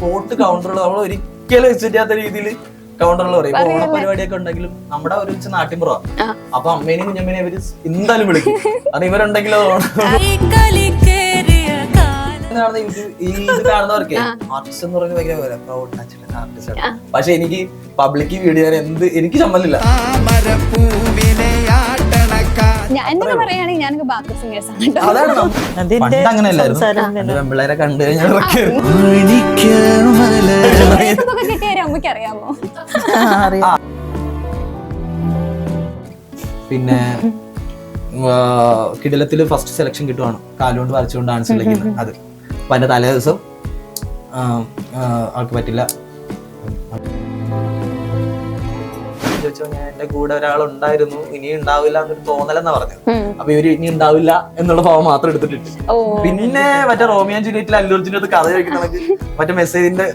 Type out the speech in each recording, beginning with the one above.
Spot കൗണ്ടറുകൾ നമ്മൾ ഒരിക്കലും വെച്ചിട്ടാത്ത രീതിയിൽ കൗണ്ടറുകൾ പറയും. ഇപ്പൊ ഓണപരിപാടിയൊക്കെ ഉണ്ടെങ്കിലും നമ്മുടെ ഒരു നാട്ടിൻപുറ, അപ്പൊ അമ്മേനെയും കുഞ്ഞമ്മേനെയും അവര് എന്തായാലും വിളിക്കും. കാരണം ഇവരുണ്ടെങ്കിലോ ഈ ഇത് കാണുന്നവർക്ക് ആർട്ടിസ്റ്റ് എന്ന് പറയുന്നത് ഭയങ്കര പ്രൗഡ് ആർട്ടിസ്റ്റ്. പക്ഷെ എനിക്ക് പബ്ലിക് വീഡിയോ എനിക്ക് സമ്മതില്ല. അതാണ് പണ്ട് അങ്ങനെയല്ലായിരുന്നു. പെമ്പിള്ളേരെ കണ്ടു കഴിഞ്ഞാൽ പിന്നെ കിടിലത്തില് ഫസ്റ്റ് സെലക്ഷൻ കിട്ടുവാണ്, കാലുകൊണ്ട് വരച്ചുകൊണ്ട് ഡാൻസ് കളിക്കുന്നത്. അത് അപ്പൊ അതിന്റെ തലേ ദിവസം ആൾക്ക് പറ്റില്ല ചോദിച്ചോ, ഞാൻ എന്റെ കൂടെ ഒരാളുണ്ടായിരുന്നു, ഇനി ഉണ്ടാവില്ല എന്നൊരു തോന്നലെന്നാ പറഞ്ഞത്. അപ്പൊ ഇവര് ഇനി ഉണ്ടാവില്ല എന്നുള്ള ഭാവം മാത്രം എടുത്തിട്ടുണ്ട്. പിന്നെ മറ്റേ റോമിയോ ആൻഡ് ജൂലിയറ്റിൽ അല്ലു അർജുന്റെ അടുത്ത് കഥ ചോദിക്കണമെങ്കിൽ മറ്റേ മെസ്സേജിന്റെ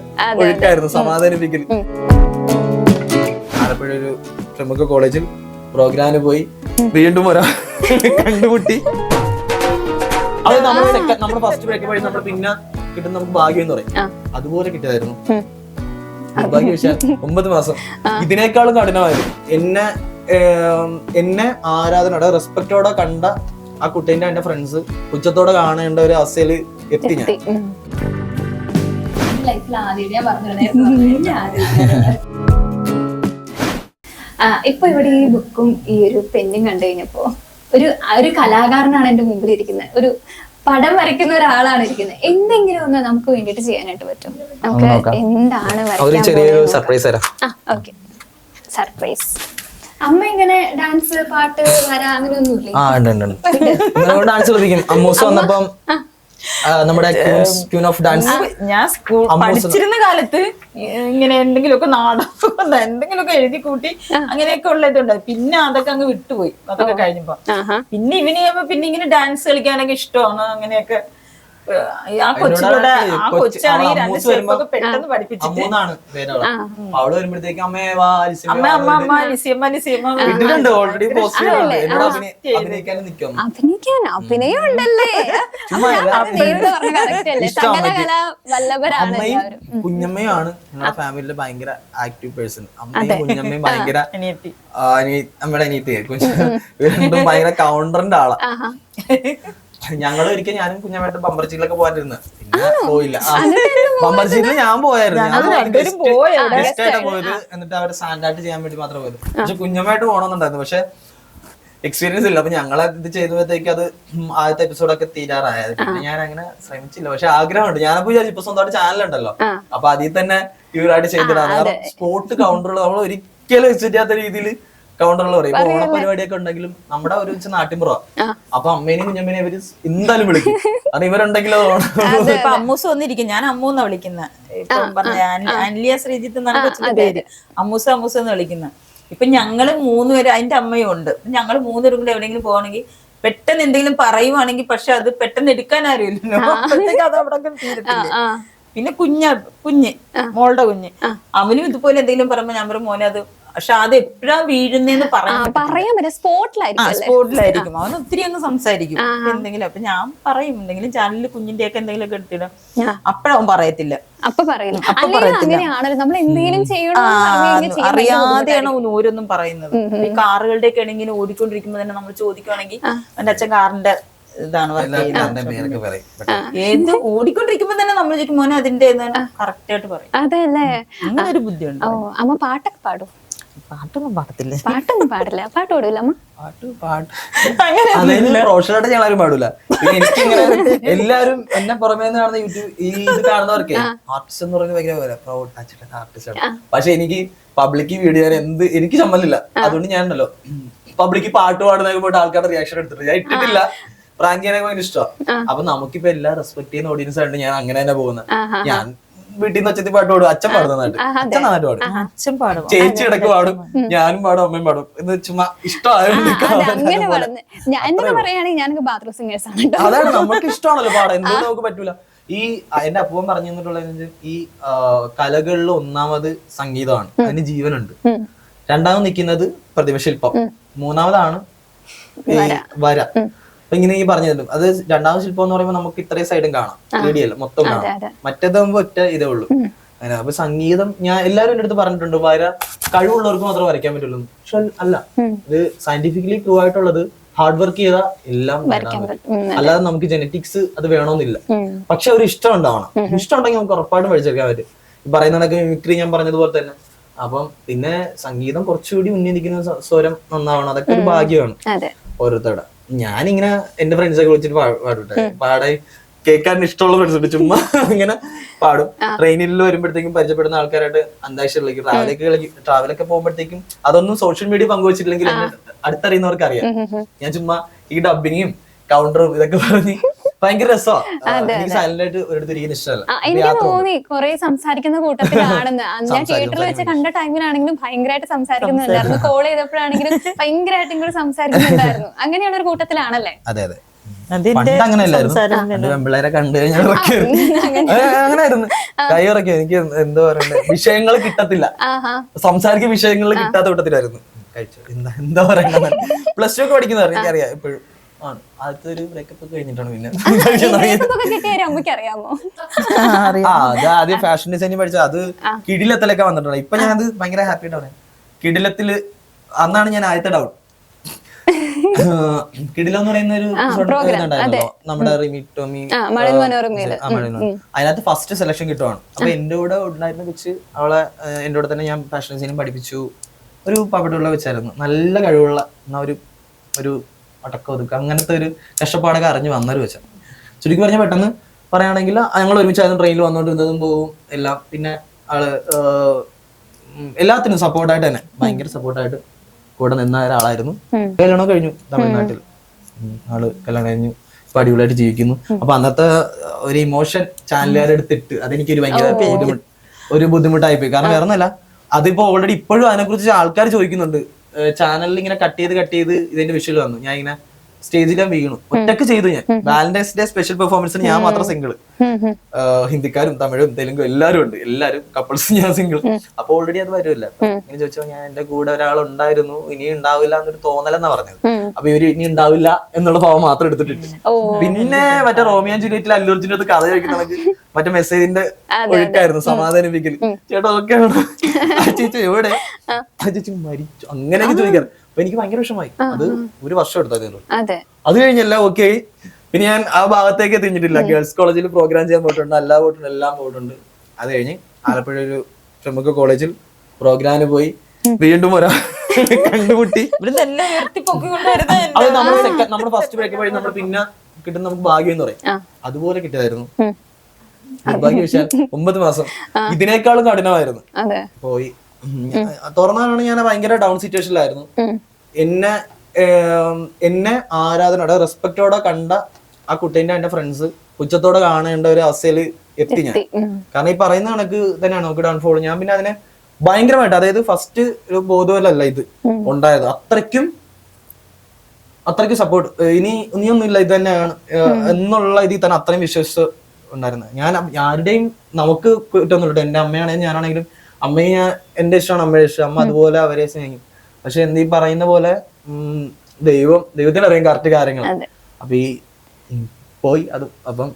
ഒഴുക്കായിരുന്നു, സമാധാനിപ്പിക്കൽ. ആലപ്പുഴ ഒരു പ്രമുഖ കോളേജിൽ പ്രോഗ്രാമിന് പോയി വീണ്ടും ഒരാ കണ്ടുമുട്ടി. അത് നമ്മുടെ ഫസ്റ്റ് ബ്രേക്ക് വഴി നമ്മൾ പിന്നെ കിട്ടുന്ന നമുക്ക് ഭാഗ്യം എന്ന് പറയും, അതുപോലെ കിട്ടിയതായിരുന്നു. ഭാഗ്യം വെച്ചാൽ 9 മാസം ഇതിനേക്കാളും കഠിനമായിരുന്നു. എന്നെ ആരാധനയോടെ റെസ്പെക്റ്റോടെ കണ്ട ആ കുട്ടീന്റെ എന്റെ ഫ്രണ്ട്സ് പുച്ഛത്തോടെ കാണേണ്ട ഒരു അവസ്ഥയിൽ എത്തി ഞാൻ. ഇപ്പൊ ഇവിടെ ഈ ബുക്കും ഈ ഒരു പെന്നും കണ്ടു കഴിഞ്ഞപ്പോ ഒരു കലാകാരനാണ് എന്റെ മുമ്പിൽ ഇരിക്കുന്നത്, ഒരു പടം വരയ്ക്കുന്ന ഒരാളാണ് ഇരിക്കുന്നത്. എന്തെങ്കിലും ഒന്ന് നമുക്ക് വേണ്ടിട്ട് ചെയ്യാനായിട്ട് പറ്റും? നമുക്ക് എന്താണ് സർപ്രൈസ്? അമ്മ ഇങ്ങനെ ഡാൻസ്, പാട്ട്, വര അങ്ങനെയൊന്നുമില്ലേ? ഡാൻസ് കളിക്കും. അമ്മൂസ് വന്നപ്പം നമ്മുടെ ക്യൂൻ ഓഫ് ഡാൻസ് ഞാൻ സ്കൂൾ പഠിച്ചിരുന്ന കാലത്ത് ഇങ്ങനെ എന്തെങ്കിലുമൊക്കെ നാടകം എന്തെങ്കിലുമൊക്കെ എഴുതി കൂട്ടി അങ്ങനെയൊക്കെ ഉള്ളതുണ്ട്. പിന്നെ അതൊക്കെ അങ്ങ് വിട്ടുപോയി. അതൊക്കെ കഴിഞ്ഞപ്പോ പിന്നെ ഇവന് പിന്നെ ഇങ്ങനെ ഡാൻസ് കളിക്കാനൊക്കെ ഇഷ്ടമാണ്. അങ്ങനെയൊക്കെ ആ കൊച്ചിലൂടെ ആ കൊച്ചാണെങ്കിൽ 2 സ്റ്റെപ്പൊക്കെ പെട്ടെന്ന് പഠിപ്പിച്ചിട്ട് അവള് വരുമ്പോഴത്തേക്ക് അഭിനയം ഉണ്ടല്ലേ? അമ്മയും കുഞ്ഞമ്മയാണ് ഞങ്ങളുടെ ഫാമിലിയിലെ ഭയങ്കര ആക്റ്റീവ് പേഴ്സൺ. അമ്മയും കുഞ്ഞമ്മയും ഭയങ്കര നമ്മുടെ അനിയത്തി രണ്ടും ഭയങ്കര കൗണ്ടറിന്റെ ആളാ. ഞങ്ങള് ഒരിക്കൽ ഞാനും കുഞ്ഞമ്മയായിട്ട് ബമ്പർച്ചീലൊക്കെ പോകാനിരുന്നു, പിന്നെ പോയില്ല. ബമ്പർച്ചീലിൽ ഞാൻ പോയായിരുന്നു, പോയത്. എന്നിട്ട് അവരെ സ്റ്റാൻഡാർഡ് ചെയ്യാൻ വേണ്ടി മാത്രം പോയത്. പക്ഷെ കുഞ്ഞമ്മയായിട്ട് പോകണമെന്നുണ്ടായിരുന്നു, പക്ഷെ എക്സ്പീരിയൻസ് ഇല്ല. അപ്പൊ ഞങ്ങളെ ഇത് ചെയ്തപ്പോഴത്തേക്ക് അത് ആദ്യത്തെ എപ്പിസോഡൊക്കെ തീരാറായത്. പിന്നെ ഞാൻ അങ്ങനെ ശ്രമിച്ചില്ല. പക്ഷെ ആഗ്രഹമുണ്ട്. ഞാനപ്പോ വിചാരിച്ചു ഇപ്പൊ സ്വന്തമായിട്ട് ചാനലുണ്ടല്ലോ, അപ്പൊ അതിൽ തന്നെ ഇവരായിട്ട് ചെയ്തിടാണ്. കാരണം സ്പോട്ട് കൗണ്ടറുകൾ നമ്മൾ ഒരിക്കലും വെച്ചിട്ടാത്ത രീതിയിൽ കൗണ്ടറുകൾ പറയും. ഇപ്പൊ ഓണപരിപാടിയൊക്കെ ഉണ്ടെങ്കിലും നമ്മുടെ ഒരു നാട്ടിൻപുറ, അപ്പൊ അമ്മേനെയും കുഞ്ഞമ്മേനെയും അവര് എന്തായാലും വിളിക്കും. കാരണം ഇവരുണ്ടെങ്കിലോ ഇപ്പൊ അമ്മൂസ് വന്നിരിക്കും. ഞാൻ അമ്മൂന്നാ വിളിക്കുന്നത്. ഇപ്പൊ പറഞ്ഞ അൻലിയ ശ്രീജിത്ത് എന്നാണ് കൊച്ചിന്റെ പേര്. അമ്മൂസ് അമ്മൂസ് എന്ന് വിളിക്കുന്നത്. ഇപ്പൊ ഞങ്ങള് 3 പേര്, അതിന്റെ അമ്മയും ഉണ്ട്. ഞങ്ങള് 3 പേരും കൂടെ എവിടെയെങ്കിലും പോകണമെങ്കിൽ പെട്ടെന്ന് എന്തെങ്കിലും പറയുവാണെങ്കിൽ, പക്ഷെ അത് പെട്ടെന്ന് എടുക്കാൻ അറിയില്ലല്ലോ, അപ്പോഴത്തേക്ക് അത് അവിടെ തീരത്തില്ല. പിന്നെ കുഞ്ഞ് മോളുടെ കുഞ്ഞ്, അവനും ഇതുപോലെ എന്തെങ്കിലും പറയുമ്പോ ഞാൻ പറയും മോനെ അത്, പക്ഷെ അത് എപ്പോഴാ വീഴുന്നേന്ന് പറയാൻ സ്പോട്ടിലായിരിക്കും. അവൻ ഒത്തിരി അങ്ങ് സംസാരിക്കും എന്തെങ്കിലും. അപ്പൊ ഞാൻ പറയും എന്തെങ്കിലും ചാനലിൽ കുഞ്ഞിന്റെ ഒക്കെ എന്തെങ്കിലും ഒക്കെ എടുത്തിടാം, അപ്പഴവൻ പറയത്തില്ല. അറിയാതെയാണ് ഓരോന്നും പറയുന്നത്. ഈ കാറുകളുടെ ഒക്കെ ആണെങ്കിൽ ഓടിക്കൊണ്ടിരിക്കുമ്പോ തന്നെ നമ്മൾ ചോദിക്കുവാണെങ്കിൽ എന്റെ അച്ഛൻ കാറിന്റെ ഇതാണ് ഏത് ഓടിക്കൊണ്ടിരിക്കുമ്പോ തന്നെ നമ്മൾ ചോദിക്കും മോനെ അതിന്റെ കറക്റ്റ് ആയിട്ട് പറയും. അതല്ലേ അങ്ങനെ ഒരു ബുദ്ധിയുണ്ട്. അമ്മ പാട്ടൊക്കെ പാടും? പാട്ടൊന്നും പാടത്തില്ല. പാട്ടൊന്നും പാടില്ല. പാട്ട് പാടൂല അമ്മ? പ്രൊഫഷണലായിട്ട് ഞങ്ങളാരും പാടൂല. എനിക്കിങ്ങനെ എല്ലാരും എന്നെ പുറമേ കാണുന്ന യൂട്യൂബ് ഈ ഇത് കാണുന്നവർക്ക് ആർട്ടിസ്റ്റ് എന്ന് പറയുന്നത് ഭയങ്കര പ്രൗഡ് ആർട്ടിസ്റ്റ്. പക്ഷെ എനിക്ക് പബ്ലിക് വീഡിയോ എനിക്ക് സമ്മതില്ല. അതുകൊണ്ട് ഞാൻ ഉണ്ടല്ലോ പബ്ലിക് പാട്ട് പാടുന്നതൊക്കെ പോയിട്ട് ആൾക്കാരുടെ റിയാക്ഷൻ എടുത്തിട്ട് ഞാൻ ഇട്ടിട്ടില്ല. പ്രാങ്ക് ചെയ്യാനൊക്കെ ഭയങ്കര ഇഷ്ടമാണ്. അപ്പൊ നമുക്കിപ്പോ എല്ലാം റെസ്പെക്ട് ചെയ്യുന്ന ഓഡിയൻസ് ആയിട്ട് ഞാൻ അങ്ങനെ തന്നെ പോകുന്നത്. ഞാൻ വീട്ടിൽ നിന്ന് ഒച്ചത്തി പാട്ട് പാടും, അച്ഛൻ പാടുന്നതായിട്ട് അച്ഛൻ നന്നായിട്ട് പാടും, അച്ഛൻ പാടും, ചേച്ചി ഇടക്ക് പാടും, ഞാനും പാടും, അമ്മയും പാടും. എന്ന് ചുമ്മാ ഇഷ്ടമായോണ്ട് അതാണ് നമുക്ക് ഇഷ്ടമാണല്ലോ പാടാൻ. എന്തുകൊണ്ട് നമുക്ക് പറ്റൂല? ഈ എന്റെ അപ്പൂപ്പൻ പറഞ്ഞു തന്നിട്ടുള്ളത് ഈ കലകളിൽ ഒന്നാമത് സംഗീതമാണ്, അതിന് ജീവനുണ്ട്. രണ്ടാമത് നിൽക്കുന്നത് പ്രതിമശില്പം, മൂന്നാമതാണ് ഈ വര. അപ്പൊ ഇങ്ങനെ ഈ പറഞ്ഞിട്ടുണ്ട് അത് രണ്ടാമത് ശില്പം എന്ന് പറയുമ്പോൾ നമുക്ക് ഇത്രയും സൈഡും കാണാം, വീഡിയോ മൊത്തം കാണാം. മറ്റേതാകുമ്പോ ഒറ്റ ഇതേ ഉള്ളൂ. അങ്ങനെ അപ്പൊ സംഗീതം ഞാൻ എല്ലാവരും എൻ്റെ അടുത്ത് പറഞ്ഞിട്ടുണ്ട് കഴിവുള്ളവർക്ക് മാത്രമേ വരയ്ക്കാൻ പറ്റുള്ളൂ. പക്ഷെ അല്ല, ഇത് സയന്റിഫിക്കലി പ്രൂവ് ആയിട്ടുള്ളത് ഹാർഡ് വർക്ക് ചെയ്താൽ എല്ലാം നേടാൻ പറ്റും. അല്ലാതെ നമുക്ക് ജെനറ്റിക്സ് അത് വേണമെന്നില്ല. പക്ഷെ ഒരു ഇഷ്ടം ഉണ്ടാവണം. ഇഷ്ടം ഉണ്ടെങ്കിൽ നമുക്ക് ഉറപ്പായിട്ടും പഠിച്ചെടുക്കാൻ പറ്റും. ഈ പറയുന്ന കണക്ക് മിമിക്രി ഞാൻ പറഞ്ഞതുപോലെ തന്നെ. അപ്പം പിന്നെ സംഗീതം കുറച്ചുകൂടി ഉന്നയിക്കുന്ന സ്വരം നന്നാവണം. അതൊക്കെ ഒരു ഭാഗ്യമാണ് ഓരോരുത്തരുടെ. ഞാനിങ്ങനെ എന്റെ ഫ്രണ്ട്സൊക്കെ വിളിച്ചിട്ട് പാടട്ടെ, പാടായി കേൾക്കാൻ ഇഷ്ടമുള്ള ഫ്രണ്ട്സ് ഉണ്ട്, ചുമ്മാ ഇങ്ങനെ പാടും. ട്രെയിനിൽ വരുമ്പോഴത്തേക്കും പരിചയപ്പെടുന്ന ആൾക്കാരായിട്ട് അന്താക്ഷരിലേക്ക് ട്രാവലൊക്കെ പോകുമ്പോഴത്തേക്കും അതൊന്നും സോഷ്യൽ മീഡിയ പങ്കുവച്ചിട്ടില്ലെങ്കിൽ അടുത്തറിയുന്നവർക്ക് അറിയാം. ഞാൻ ചുമ്മാ ഈ ഡബിങ്ങും കൗണ്ടറും ഇതൊക്കെ പറഞ്ഞ് ഭയങ്കര രസമാണ്. എനിക്ക് സൈലന്റ് ആയിട്ട് ഒരിടത്ത് ഇരിക്കുന്ന ഇഷ്ടമല്ല. എനിക്ക് തോന്നി കുറെ സംസാരിക്കുന്ന കൂട്ടത്തിലാണെന്ന്. ഞാൻ തിയേറ്ററിൽ വെച്ച് കണ്ട ടൈമിലാണെങ്കിലും ഭയങ്കരമായിട്ട് സംസാരിക്കുന്നുണ്ടായിരുന്നു. കോൾ ചെയ്തപ്പോഴാണെങ്കിലും ഭയങ്കരമായിട്ട് ഇങ്ങോട്ട് സംസാരിക്കുന്നുണ്ടായിരുന്നു. അങ്ങനെയുള്ള ഒരു കൂട്ടത്തിലാണല്ലേ? അതെ അതെ. പണ്ട് അങ്ങനെയല്ലായിരുന്നു. പെമ്പിള്ളേരെ കണ്ടു കഴിഞ്ഞാൽ അങ്ങനെയായിരുന്നു, കൈ ഉറക്കിയ. എനിക്ക് എന്താ പറയണ്ടേ, വിഷയങ്ങൾ കിട്ടത്തില്ല, സംസാരിക്കുന്ന വിഷയങ്ങൾ കിട്ടാത്ത കൂട്ടത്തിലായിരുന്നു. കഴിച്ചു എന്താ പറയണ്ട. പ്ലസ് ടു ഒക്കെ പഠിക്കുന്നവർ എനിക്കറിയാം ഇപ്പോഴും. ആദ്യത്തെ ഒരു ബ്രേക്കപ്പ് ഒക്കെ കഴിഞ്ഞിട്ടാണ് പിന്നെ അത് ആദ്യം ഫാഷൻ ഡിസൈനിങ് പഠിച്ചത്. അത് കിടിലത്തിലൊക്കെ വന്നിട്ടുണ്ട്. ഇപ്പൊ ഞാൻ അത് ഭയങ്കര ഹാപ്പി ആയിട്ട് പറയാം. കിടിലത്തില് അന്നാണ് ഞാൻ ആദ്യത്തെ ഡൗട്ട്. കിടിലം എന്ന് പറയുന്ന ഒരു ഉണ്ടായിരുന്നല്ലോ നമ്മുടെ റിമിറ്റോമി, അതിനകത്ത് ഫസ്റ്റ് സെലക്ഷൻ കിട്ടുവാണ്. അപ്പൊ എന്റെ കൂടെ ഉണ്ടായിരുന്ന വെച്ച് അവളെ എന്റെ കൂടെ തന്നെ ഞാൻ ഫാഷൻ ഡിസൈനിങ് പഠിപ്പിച്ചു. ഒരു പവിടുള്ള വെച്ചായിരുന്നു, നല്ല കഴിവുള്ള എന്നാ ഒരു അടക്കം ഒതുക്കുക അങ്ങനത്തെ ഒരു കഷ്ടപ്പാടൊക്കെ അറിഞ്ഞു വന്നൊരു വെച്ചാൽ. ചുരുക്കി പറഞ്ഞാൽ പെട്ടെന്ന് പറയുകയാണെങ്കിൽ ഞങ്ങൾ ഒരുമിച്ചായിരുന്നു ട്രെയിനിൽ വന്നുകൊണ്ടിരുന്നതും പോവും എല്ലാം. പിന്നെ ആള് എല്ലാത്തിനും സപ്പോർട്ടായിട്ട് തന്നെ ഭയങ്കര സപ്പോർട്ടായിട്ട് കൂടെ നിന്ന ഒരാളായിരുന്നു. കല്യാണം കഴിഞ്ഞു തമിഴ്നാട്ടിൽ. ആള് കല്യാണം കഴിഞ്ഞു, ഇപ്പൊ അടിപൊളിയായിട്ട് ജീവിക്കുന്നു. അപ്പൊ അന്നത്തെ ഒരു ഇമോഷൻ ചാനലുകാരെ എടുത്തിട്ട് അതെനിക്കൊരു ഭയങ്കര ബുദ്ധിമുട്ടായി പോയി. കാരണം വേറെ ഒന്നല്ല, അതിപ്പോ ഓൾറെഡി ഇപ്പോഴും അതിനെക്കുറിച്ച് ആൾക്കാർ ചോദിക്കുന്നുണ്ട്. ചാനലിൽ ഇങ്ങനെ കട്ട് ചെയ്ത് ഇതിന്റെ വിഷ്വൽ വന്നു. ഞാൻ ഇങ്ങനെ സ്റ്റേജിൽ വീണു, ഒറ്റക്ക് ചെയ്തു. ഞാൻ വാലന്റൈൻസ് ഡേ സ്പെഷ്യൽ പെർഫോമൻസിന് ഞാൻ മാത്രം സിംഗിൾ. ഹിന്ദിക്കാരും തമിഴും തെലുങ്കും എല്ലാവരും ഉണ്ട്, എല്ലാരും കപ്പിൾസ്, ഞാൻ സിംഗിൾ. അപ്പൊ ഓൾറെഡി അത് വരുമല്ല. ഇങ്ങനെ ചോദിച്ചോ, ഞാൻ എന്റെ കൂടെ ഒരാൾ ഉണ്ടായിരുന്നു, ഇനി ഉണ്ടാവില്ല എന്നൊരു തോന്നലെന്നാ പറഞ്ഞത്. അപ്പൊ ഇവര് ഇനി ഉണ്ടാവില്ല എന്നുള്ള ഭാവം മാത്രം എടുത്തിട്ടുണ്ട്. പിന്നെ മറ്റേ റോമിയോ ജൂലിയറ്റിൽ അല്ലു അർജുന്റെ കഥ ചോദിക്കണമെങ്കിൽ മറ്റേ മെസ്സേജിന്റെ ഒഴുക്കായിരുന്നു, സമാധാനിപ്പിക്കൽ. ചേട്ടാ ഓക്കെ ആണോ, ചേച്ചി എവിടെ, ചേച്ചി മരിച്ചു, അങ്ങനെയൊക്കെ ചോദിക്കാറ്. അപ്പൊ എനിക്ക് ഭയങ്കര വിഷമമായി. അത് ഒരു വർഷം എടുത്തത്. അത് കഴിഞ്ഞല്ല ഓക്കെ. പിന്നെ ഞാൻ ആ ഭാഗത്തേക്ക് തിരിഞ്ഞിട്ടില്ല. ഗേൾസ് കോളേജിൽ പ്രോഗ്രാം ചെയ്യാൻ പോയിട്ടുണ്ട്, എല്ലാം പോയിട്ടുണ്ട്. അത് കഴിഞ്ഞ് ആലപ്പുഴ ഒരു പ്രമുഖ കോളേജിൽ പ്രോഗ്രാമിന് പോയി. വീണ്ടും ഒരാ കണ്ടുമുട്ടി. അത് നമ്മുടെ ഫസ്റ്റ് ബ്രേക്ക് വഴി നമ്മൾ പിന്നെ കിട്ടുന്ന നമുക്ക് ഭാഗ്യം എന്ന് പറയും, അതുപോലെ കിട്ടിയതായിരുന്നു. നിർഭാഗ്യവശാൽ 9 മാസം ഇതിനേക്കാളും കഠിനമായിരുന്നു. പോയി തുറന്നാണ് ഞാൻ ഭയങ്കര ഡൗൺ സിറ്റുവേഷനിലായിരുന്നു. എന്നെ ആരാധനയോടെ റെസ്പെക്റ്റോടെ കണ്ട ആ കുട്ടീന്റെ എന്റെ ഫ്രണ്ട്സ് ഉച്ചത്തോടെ കാണേണ്ട ഒരു അവസ്ഥയിൽ എത്തി ഞാൻ. കാരണം ഈ പറയുന്ന കണക്ക് തന്നെയാണ് നമുക്ക് ഡൗൺഫോൾ. ഞാൻ പിന്നെ അതിനെ ഭയങ്കരമായിട്ട്, അതായത് ഫസ്റ്റ് ഒരു ബോധവല്ല ഇത് ഉണ്ടായത്. അത്രയ്ക്കും സപ്പോർട്ട്, ഇനിയൊന്നുമില്ല ഇത് തന്നെയാണ് എന്നുള്ള ഇതിൽ തന്നെ അത്രയും വിശ്വസിച്ച് ഉണ്ടായിരുന്നത്. ഞാൻ ആരുടെയും നമുക്ക് കുറ്റമൊന്നുമില്ല. എന്റെ അമ്മയാണെങ്കിലും ഞാനാണെങ്കിലും അമ്മയെ ഞാൻ എന്റെ ഇഷ്ടമാണ്, അമ്മയുടെ ഇഷ്ടം. അമ്മ അതുപോലെ അവരെ സ്നേഹിക്കും. പക്ഷെ എന്തീ പറയുന്ന പോലെ ദൈവത്തിന് അറിയാം കറക്റ്റ് കാര്യങ്ങൾ. അപ്പൊ ഈ പോയി അത്. അപ്പം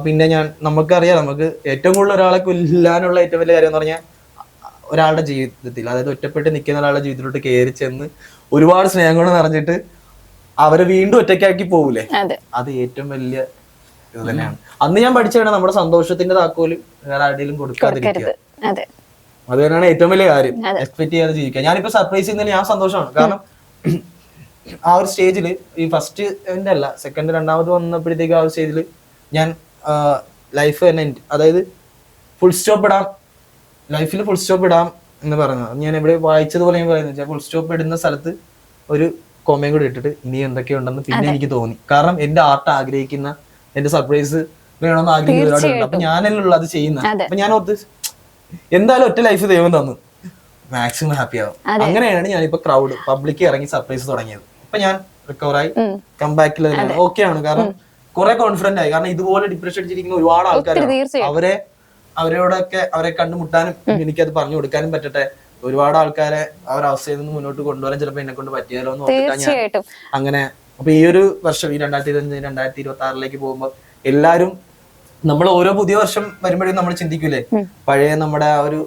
പിന്നെ നമുക്കറിയാം, നമുക്ക് ഏറ്റവും കൂടുതൽ ഒരാളെ കൊല്ലാനുള്ള ഏറ്റവും വലിയ കാര്യം എന്ന് പറഞ്ഞാൽ ഒരാളുടെ ജീവിതത്തിൽ, അതായത് ഒറ്റപ്പെട്ട് നിൽക്കുന്ന ഒരാളുടെ ജീവിതത്തിലോട്ട് കയറി ചെന്ന് ഒരുപാട് സ്നേഹം കൊണ്ട് നിറഞ്ഞിട്ട് അവരെ വീണ്ടും ഒറ്റയ്ക്കാക്കി പോകൂലേ, അത് ഏറ്റവും വലിയ ഇത് തന്നെയാണ്. അന്ന് ഞാൻ പഠിച്ചാണ് നമ്മുടെ സന്തോഷത്തിന്റെ താക്കോല് വേറെ ആരുടെയും കൊടുക്കാതിരിക്കുക. അത് തന്നെയാണ് ഏറ്റവും വലിയ കാര്യം. എക്സ്പെക്ട് ചെയ്യാതെ ജീവിക്കുക. ഞാനിപ്പോ സർപ്രൈസ് ചെയ്യുന്നതിൽ ഞാൻ സന്തോഷമാണ്. കാരണം ആ ഒരു സ്റ്റേജിൽ ഈ ഫസ്റ്റ് അല്ല സെക്കൻഡ് രണ്ടാമത് വന്നപ്പോഴത്തേക്ക് ആ ഒരു സ്റ്റേജിൽ ഞാൻ ലൈഫ് തന്നെ, അതായത് ലൈഫിൽ ഫുൾ സ്റ്റോപ്പ് ഇടാം എന്ന് പറഞ്ഞത് ഞാൻ എവിടെ വായിച്ചതുപോലെ ഞാൻ പറയുന്നത്, ഫുൾ സ്റ്റോപ്പ് ഇടുന്ന സ്ഥലത്ത് ഒരു കോമയും കൂടി ഇട്ടിട്ട് ഇനി എന്തൊക്കെയുണ്ടെന്ന് പിന്നെ എനിക്ക് തോന്നി. കാരണം എന്റെ ആർട്ട് ആഗ്രഹിക്കുന്ന, എന്റെ സർപ്രൈസ് വേണമെന്ന് ആഗ്രഹിക്കുന്ന ഒരുപാടുണ്ട്. അപ്പൊ ഞാനല്ലോ അത് ചെയ്യുന്നത്. അപ്പൊ ഞാൻ ഓർത്ത് എന്തായാലും ഒറ്റ ലൈഫ് ദൈവം തന്നു, മാക്സിമം ഹാപ്പി ആവും. അങ്ങനെയാണ് ഞാനിപ്പോ പബ്ലിക്ക് ഇറങ്ങി സർപ്രൈസ് തുടങ്ങിയത്. ഇപ്പൊ ഞാൻ റിക്കവറായി കംബാക്കിൽ ഓക്കെ ആണ്. കാരണം കുറെ കോൺഫിഡന്റ് ആയി. കാരണം ഇതുപോലെ ഡിപ്രഷൻ അടിച്ചിരിക്കുന്ന ഒരുപാട് ആൾക്കാർ, അവരെ കണ്ടുമുട്ടാനും എനിക്കത് പറഞ്ഞു കൊടുക്കാനും പറ്റട്ടെ. ഒരുപാട് ആൾക്കാരെ അവരവസ്ഥയിൽ നിന്ന് മുന്നോട്ട് കൊണ്ടുവരാൻ ചിലപ്പോൾ എന്നെ കൊണ്ട് പറ്റിയാലോ എന്ന് ഓർത്തിട്ടാ ഞാൻ അങ്ങനെ അപ്പൊ ഈ ഒരു വർഷം ഈ 2025 2026 പോകുമ്പോൾ എല്ലാരും നമ്മൾ ഓരോ പുതിയ വർഷം വരുമ്പോഴേ നമ്മൾ ചിന്തിക്കൂലേ പഴയ നമ്മുടെ ആ ഒരു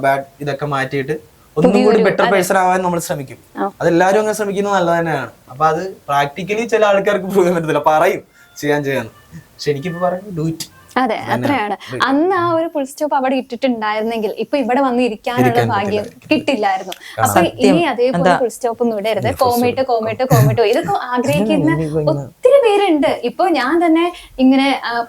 ബാഡ് ഇതൊക്കെ മാറ്റിയിട്ട് ഒന്നും കൂടി ബെറ്റർ പേഴ്സൺ ആവാൻ നമ്മൾ ശ്രമിക്കും. അതെല്ലാരും അങ്ങനെ ശ്രമിക്കുന്നത് നല്ലത് തന്നെയാണ്. അപ്പൊ അത് പ്രാക്ടിക്കലി ചില ആൾക്കാർക്ക് പ്രൂവ് ചെയ്യാൻ പറ്റത്തില്ല, പറയും ചെയ്യാന്ന്. പക്ഷെ എനിക്കിപ്പോ പറയും ഡു ഇറ്റ്. അതെ, അത്രയാണ്. അന്ന് ആ ഒരു ഫുൾ സ്റ്റോപ്പ് അവിടെ ഇട്ടിട്ടുണ്ടായിരുന്നെങ്കിൽ ഇപ്പൊ ഇവിടെ വന്ന് ഇരിക്കാനുള്ള ഭാഗ്യം കിട്ടില്ലായിരുന്നു. അപ്പൊ ഇനി അതേപോലെ ഫുൾ സ്റ്റോപ്പ് ഒന്നും ഇടരുത്. കോമേട്ട് ഇതൊക്കെ ആഗ്രഹിക്കുന്ന ഒത്തിരി പേരുണ്ട്. ഇപ്പൊ ഞാൻ തന്നെ ഇങ്ങനെ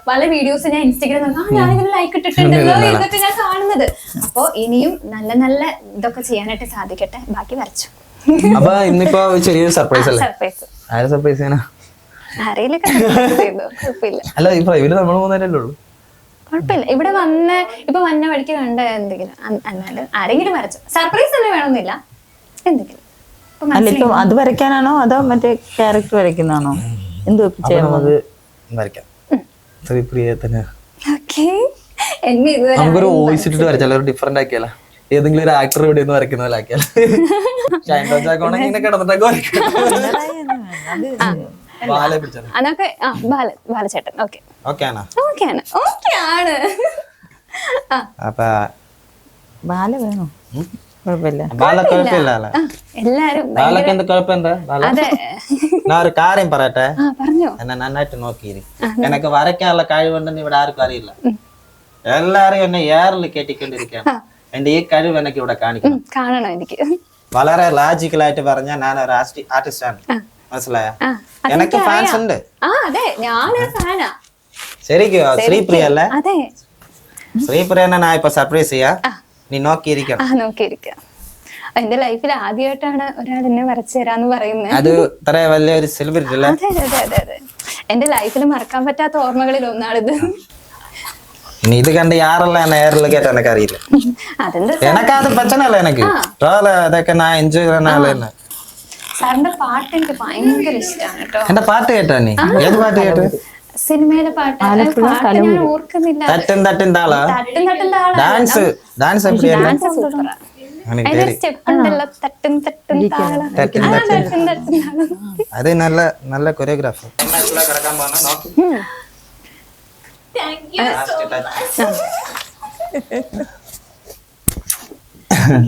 പല വീഡിയോസ് ഞാൻ ഇൻസ്റ്റാഗ്രാമിൽ ഞാനിങ്ങനെ ലൈക്ക് ഇട്ടിട്ടുണ്ടല്ലോ എന്നൊക്കെ ഞാൻ കാണുന്നത്. അപ്പൊ ഇനിയും നല്ല നല്ല ഇതൊക്കെ ചെയ്യാനായിട്ട് സാധിക്കട്ടെ. ബാക്കി വരച്ചു. അപ്പൊ ഇന്നിപ്പോ ചെറിയൊരു സർപ്രൈസ് അല്ലേ? സർപ്രൈസ് അല്ല, ഈ പ്രൈവറ്റ് നമ്മൾ മൂന്നല്ലേ ഉള്ളൂ. കുഴപ്പമില്ല. ഇവിടെ ഇപ്പൊ വന്ന വഴിക്ക് കണ്ട എന്തെങ്കിലും എന്നാലും ആരെങ്കിലും വരച്ചു. സർപ്രൈസ് തന്നെ വേണമെന്നില്ല, എന്തെങ്കിലും. അല്ല, ഇപ്പൊ അത് വരയ്ക്കാനാണോ അതോ മറ്റേ ക്യാരക്ടർ വരയ്ക്കുന്നതാണോ? നമുക്ക് വരയ്ക്കാം. നമുക്കൊരു വോയിസ് ഇട്ടിട്ട് വരച്ചാലോ, ഒരു ഡിഫറെന്റ് ആക്കിയാലോ, ഏതെങ്കിലും ഒരു ആക്ടർ ഇവിടെ നിന്ന് വരയ്ക്കുന്ന പോലെ ആക്കിയാലോ. ഇങ്ങനെ കിടന്നിട്ടൊക്കെ വരയ്ക്കാം. ബാലചേട്ടൻ ബാല വേണോ? കുഴപ്പമില്ല. എല്ലാരും ഞാൻ ഒരു കാര്യം പറയട്ടെ, എന്നെ നന്നായിട്ട് നോക്കിയിരി. എനക്ക് വരയ്ക്കാനുള്ള കഴിവുണ്ടെന്ന് ഇവിടെ ആർക്കും അറിയില്ല. എല്ലാരും എന്നെ ഏറിൽ കേട്ടിക്കൊണ്ടിരിക്കുകയാണ്. എന്റെ ഈ കഴിവ് എനിക്ക് ഇവിടെ കാണണം. എനിക്ക് വളരെ ലോജിക്കലായിട്ട് പറഞ്ഞാൽ ഞാൻ ഒരു ആർട്ടിസ്റ്റ് ആണ്, മനസ്സിലായ? എനിക്ക് ഫാൻസ് ഉണ്ട്. ശരിക്കും ശ്രീപ്രിയ അല്ലേ? ശ്രീപ്രിയനെ ഞാൻ ഇപ്പൊ സർപ്രൈസ് ചെയ്യാ, നീ നോക്കിയിരിക്കണം. എന്റെ ലൈഫിൽ ആദ്യമായിട്ടാണ് ഒരാൾ എന്നെ വരച്ചു തരാന്ന് പറയുന്നത്. അത് ഇത്ര വലിയൊരു സെലിബ്രിറ്റി അല്ലേ? അതെ. എന്റെ ലൈഫിൽ മറക്കാൻ പറ്റാത്ത ഓർമ്മകളിൽ ഒന്നാണിത്. ഇത് കണ്ട് യാറല്ല നേരിൽ കേട്ട എനക്ക് അറിയില്ല. എനക്കത് പ്രശ്നമല്ല, എനിക്ക് അതൊക്കെ ഞാൻ എൻജോയ് ചെയ്യുന്ന. സാറിന്റെ പാട്ട് എനിക്ക് ഭയങ്കര ഇഷ്ടമാണ് കേട്ടോ. എന്റെ പാട്ട് കേട്ടോ? നീ ഏത് പാട്ട് കേട്ടോ? സിനിമയിലെ പാട്ട് ഞാൻ ഓർക്കുന്നില്ല. തട്ടും താളാ ഡാൻസ് അത് നല്ല നല്ല കൊറിയോഗ്രാഫർ.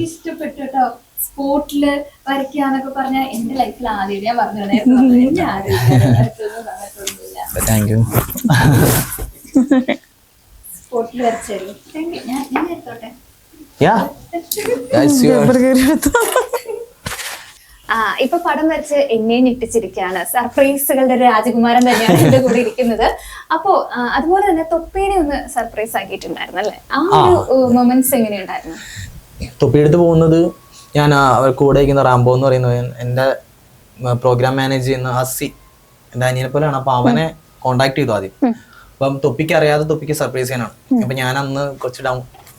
ഇഷ്ടപ്പെട്ടു കേട്ടോ. സ്പോട്ടില് വരയ്ക്കാന്നൊക്കെ പറഞ്ഞാൽ എന്റെ ലൈഫിൽ ആദ്യം ഞാൻ പറഞ്ഞു സ്പോട്ടിൽ വരച്ചല്ലോ. ഞാൻ എടുത്തോട്ടെ. ഇപ്പൊ പടം വരച്ച് എന്നെ ഞെട്ടിച്ചിരിക്കുകയാണ്. സർപ്രൈസുകളുടെ രാജകുമാരൻ തന്നെയാണ് എന്റെ കൂടെ ഇരിക്കുന്നത്. അപ്പോ അതുപോലെ തന്നെ തൊപ്പീനെ ഒന്ന് സർപ്രൈസ് ആക്കിയിട്ടുണ്ടായിരുന്നു അല്ലേ? ആ ഒരു മൊമെന്റ്സ് എങ്ങനെയുണ്ടായിരുന്നു? തൊപ്പിയെടുത്ത് പോകുന്നത് ഞാൻ കൂടെ ഇരിക്കുന്ന റാംബോ എന്ന് പറയുന്നത് എൻ്റെ പ്രോഗ്രാം മാനേജ് ചെയ്യുന്ന അസി, എൻ്റെ അനിയനെ പോലെയാണ്. അപ്പൊ അവനെ കോണ്ടാക്ട് ചെയ്തു ആദ്യം. അപ്പം തൊപ്പിക്ക് അറിയാതെ തൊപ്പിക്ക് സർപ്രൈസ് ചെയ്യാനാണ്. അപ്പൊ ഞാൻ അന്ന് കുറച്ച്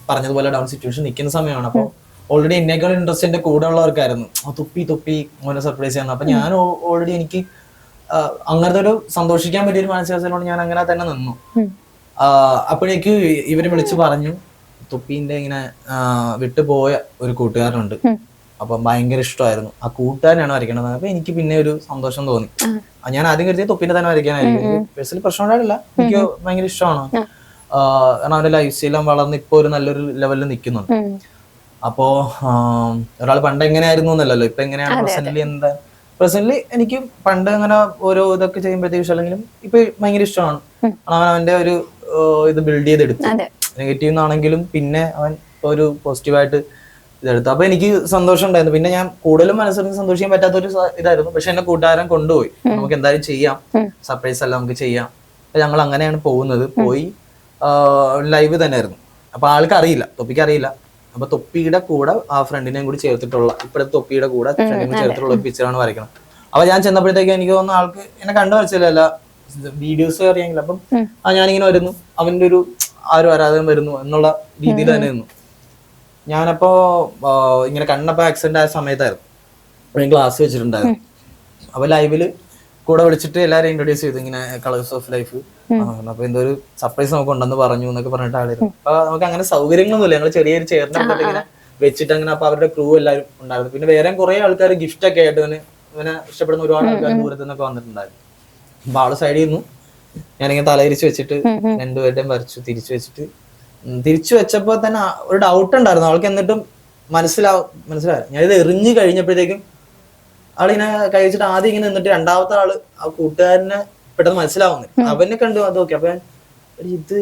പറഞ്ഞതുപോലെ ഡൗൺ സിറ്റുവേഷൻ നിൽക്കുന്ന സമയമാണ്. അപ്പോൾ ഓൾറെഡി എന്നേക്കാൾ ഇൻട്രസ്റ്റ് എൻ്റെ കൂടെ ഉള്ളവർക്കായിരുന്നു. തൊപ്പി മോനെ സർപ്രൈസ് ചെയ്യണം. അപ്പൊ ഞാൻ ഓൾറെഡി എനിക്ക് അങ്ങനത്തെ ഒരു സന്തോഷിക്കാൻ പറ്റിയൊരു മാനസികാവസ്ഥയിലോട് ഞാൻ അങ്ങനെ തന്നെ നിന്നു. അപ്പോഴേക്ക് ഇവര് വിളിച്ച് പറഞ്ഞു, തൊപ്പീന്റെ ഇങ്ങനെ വിട്ടുപോയ ഒരു കൂട്ടുകാരനുണ്ട്, അപ്പം ഭയങ്കര ഇഷ്ടമായിരുന്നു, ആ കൂട്ടുകാരനാണ് വരയ്ക്കണത്. അപ്പൊ എനിക്ക് പിന്നെ ഒരു സന്തോഷം തോന്നി. ഞാൻ ആദ്യം കരുതിയ തൊപ്പിന്റെ തന്നെ വരയ്ക്കാനായിരിക്കും. പേഴ്സണലി പ്രശ്നം ഉണ്ടായിട്ടില്ല, എനിക്ക് ഭയങ്കര ഇഷ്ടമാണ്. കാരണം അവന്റെ ലൈഫ് സ്റ്റൈലും വളർന്ന് ഇപ്പൊ ഒരു നല്ലൊരു ലെവലിൽ നിൽക്കുന്നുണ്ട്. അപ്പോ ഒരാൾ പണ്ട് എങ്ങനെയായിരുന്നു എന്നല്ലല്ലോ ഇപ്പൊ എങ്ങനെയാണ് പ്രസന്റ്ലി. പ്രസന്റ്ലി എനിക്ക് പണ്ട് അങ്ങനെ ഓരോ ഇതൊക്കെ ചെയ്യുമ്പോഴത്തേക്കും ഇഷ്ടമല്ലെങ്കിലും ഇപ്പൊ ഭയങ്കര ഇഷ്ടമാണ്. അവൻ അവന്റെ ഒരു ഇത് ബിൽഡ് ചെയ്തെടുത്തു. നെഗറ്റീവ് ആണെങ്കിലും പിന്നെ അവൻ ഒരു പോസിറ്റീവായിട്ട് ഇതെടുത്തു. അപ്പൊ എനിക്ക് സന്തോഷം ഉണ്ടായിരുന്നു. പിന്നെ ഞാൻ കൂടുതലും മനസ്സിലാക്കി സന്തോഷിക്കാൻ പറ്റാത്തൊരു ഇതായിരുന്നു. പക്ഷെ എന്നെ കൂട്ടുകാരൻ കൊണ്ടുപോയി, നമുക്ക് എന്തായാലും ചെയ്യാം, സർപ്രൈസ് അല്ല നമുക്ക് ചെയ്യാം. ഞങ്ങൾ അങ്ങനെയാണ് പോകുന്നത്. പോയി ലൈവ് തന്നെ ആയിരുന്നു. അപ്പൊ ആൾക്ക് അറിയില്ല, തൊപ്പിക്ക് അറിയില്ല. അപ്പൊ തൊപ്പിയുടെ കൂടെ ആ ഫ്രണ്ടിനെയും കൂടി ചേർത്തിട്ടുള്ള, ഇപ്പോഴത്തെ തൊപ്പിയുടെ കൂടെ ഫ്രണ്ടിനെ ചേർത്തിട്ടുള്ള ഒരു പിക്ചറാണ് വരയ്ക്കണം. അപ്പൊ ഞാൻ ചെന്നപ്പോഴത്തേക്ക് എനിക്ക് തോന്നുന്ന ആൾക്ക് എന്നെ കണ്ടു വരച്ചില്ല, വീഡിയോസ് അറിയാമെങ്കിൽ. അപ്പം ഞാനിങ്ങനെ വരുന്നു, അവന്റെ ഒരു ആരും ആരാധകൻ വരുന്നു എന്നുള്ള രീതിയിൽ തന്നെ നിന്നു. ഞാനപ്പോ ഇങ്ങനെ കണ്ണപ്പോ ആക്സിഡന്റ് ആയ സമയത്തായിരുന്നു, ക്ലാസ് വെച്ചിട്ടുണ്ടായിരുന്നു. അപ്പൊ ലൈവില് കൂടെ വിളിച്ചിട്ട് എല്ലാവരും ഇൻട്രൊഡ്യൂസ് ചെയ്തു, ഇങ്ങനെ കളേഴ്സ് ഓഫ് ലൈഫ്. അപ്പൊ എന്തോ ഒരു സർപ്രൈസ് നമുക്ക് ഉണ്ടെന്ന് പറഞ്ഞു എന്നൊക്കെ പറഞ്ഞിട്ട് ആളായിരുന്നു. അപ്പൊ നമുക്ക് അങ്ങനെ സൗകര്യങ്ങളൊന്നുമില്ല, ഞങ്ങൾ ചെറിയൊരു ചേർന്നിട്ട് ഇങ്ങനെ വെച്ചിട്ട് അങ്ങനെ. അപ്പൊ അവരുടെ ക്രൂ എല്ലാവരും ഉണ്ടായിരുന്നു. പിന്നെ വേറെ കുറെ ആൾക്കാർ ഗിഫ്റ്റ് ഒക്കെ ആയിട്ട് അവന് ഇവനെ ഇഷ്ടപ്പെടുന്ന ഒരുപാട് ആൾക്കാർ ദൂരത്തു നിന്നൊക്കെ വന്നിട്ടുണ്ടായിരുന്നു. അപ്പൊ ആള് സൈഡിൽ നിന്നു, ഞാനിങ്ങനെ തലയിരിച്ച് വെച്ചിട്ട് രണ്ടുപേരുടെയും വരച്ചു, തിരിച്ചു വെച്ചപ്പോ തന്നെ ഒരു ഡൗട്ട് ഉണ്ടായിരുന്നു അവൾക്ക്. എന്നിട്ടും മനസ്സിലായി ഞാനിത് എറിഞ്ഞു കഴിഞ്ഞപ്പോഴത്തേക്കും ആളിങ്ങനെ കഴിച്ചിട്ട് ആദ്യം ഇങ്ങനെ നിന്നിട്ട് രണ്ടാമത്തെ ആള് ആ കൂട്ടുകാരനെ പെട്ടെന്ന് മനസ്സിലാവുന്നില്ല, അവനെ കണ്ടു അത് ഓക്കെ. അപ്പൊ ഇത്